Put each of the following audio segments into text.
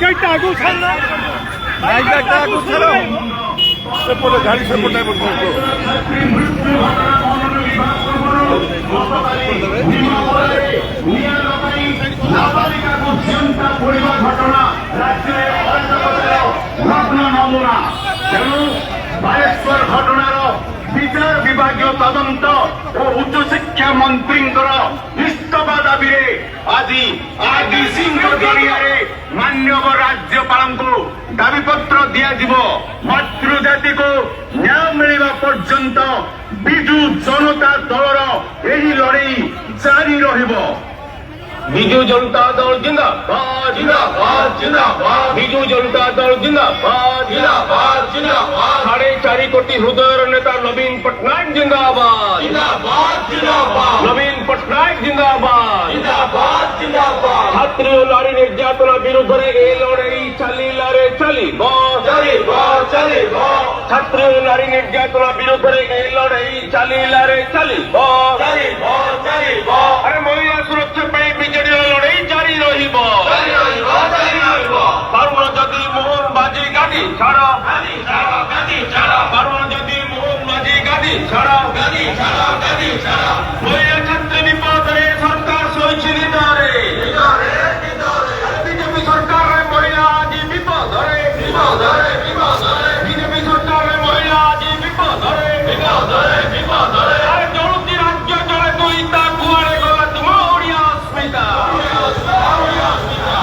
গাড়িটা আগে উঠান না, গাড়িটা আগে উঠানো সেপটে গাড়ি সেপটে ঘটনা নমুনা তেমন ବାଲେଶ୍ୱର ଘଟଣାର ବିଚାର ବିଭାଗୀୟ ତଦନ୍ତ ଓ ଉଚ୍ଚଶିକ୍ଷା ମନ୍ତ୍ରୀଙ୍କର ଇସ୍ତଫା ଦାବିରେ ଆଜି ଆଦିସିଂହ ଜରିଆରେ ମାନ୍ୟବର ରାଜ୍ୟପାଳଙ୍କୁ ଦାବିପତ୍ର ଦିଆଯିବ। ମାତୃଜାତିକୁ ନ୍ୟାୟ ମିଳିବା ପର୍ଯ୍ୟନ୍ତ ବିଜୁ ଜନତା ଦଳର ଏହି ଲଢ଼େଇ ଜାରି ରହିବ। বিজু জনতা দল জিন্দাবাদ জিন্দাবাদ জিন্দাবাদ বিজু জনতা দল জিন্দাবাদ জিন্দাবাদ জিন্দাবাদ 4.5 কোটি হৃদয়ের নেতা নবীন পটনায়ক জিন্দাবাদ জিন্দাবাদ জিন্দাবাদ নবীন পটনায়ক জিন্দাবাদ জিন্দাবাদ জিন্দাবাদ ছাত্র ও নারী নির্যাতনা বিরুদ্ধে এই লড়াই চালিলারে চালিব চালিব চালিব ছাত্র ও নারী নির্যাতনা বিরুদ্ধে এই লড়াই চালিলারে চালিব চালিব চালিব আরে মহিলা সুরক্ষা পাই বিজেডির লড়াই জারি রহিব পারুন যদি মোহন বাজি গাড়ি ছাড়া পারুন যদি মোহন বাজি গাড়ি ছাড়া মহিলা ছাত্রী বিপদরে সরকার সইছে নিদারে বিজেপি সরকারের মহিলা আজ বিপদরে বিজেপি সরকারের মহিলা আজ বিপদরে আরে জলতি রাজ্য চলে তুই তা কুয়ারে গলা তুম ওড়িয়া অস্মিতা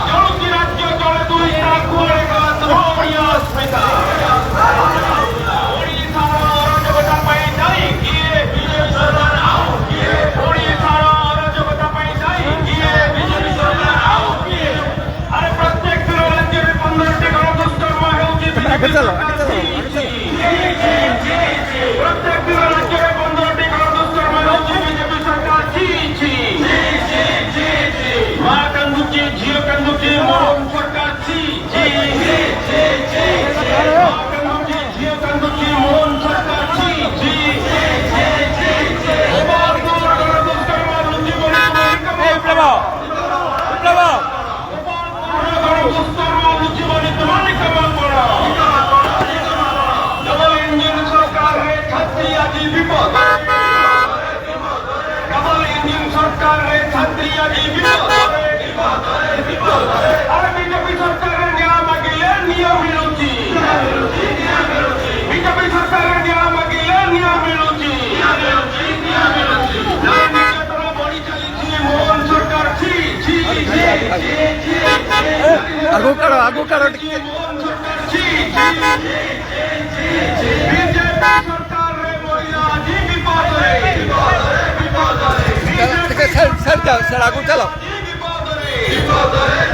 জলতি রাজ্য চলে তুই তা কুয়ারে গলা তুম ওড়িয়া অস্মিতা ওড়িশার অরাজকতা পাই যাই গিয়ে বিজেপি সরকার আও গিয়ে ওড়িশার অরাজকতা পাই যাই গিয়ে বিজেপি সরকার আও গিয়ে আরে প্রত্যেক রাজ্যের 15টি গণদুষ্কর্ম ହେଉଛି প্রত্যেক রাজ্যের 15টি গণদুষ্কর্ম ହେଉଛି বিজেপি সরকার ছি ছি মা কান্দুচি ঝিও কান্দুচি মোহন সরকার ছি ছি মা কান্দুচি ঝিও কান্দুচি মোহন সরকার ছি ছি এবার তোর গণদুষ্কর্ম জীবনে গণদুষ্কর্ম জীবনে তোমার কেমন পড়া ডবল ইঞ্জিন সরকার রে ছাত্রী আজি বিপদ ডবল ইঞ্জিন সরকার রে ছাত্রী আজি বিপদ আরে বিজেপি সরকারের ন্যায় মাগিলে নিয়ম মিলুচি বিজেপি সরকারের ন্যায় মাগিলে নিয়ম মিলুচি নির্যাতন বড়ি চালিছি মোহন সরকার ছি ছি আগু কারো মোহন সরকার ছি বিজেপি সরকারের মহিলা আজি বিপদরে স্যার আগু চালাও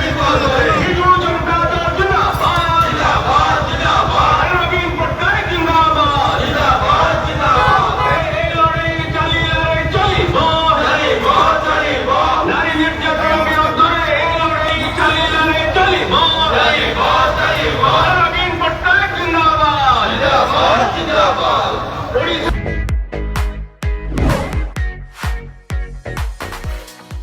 বিপদরে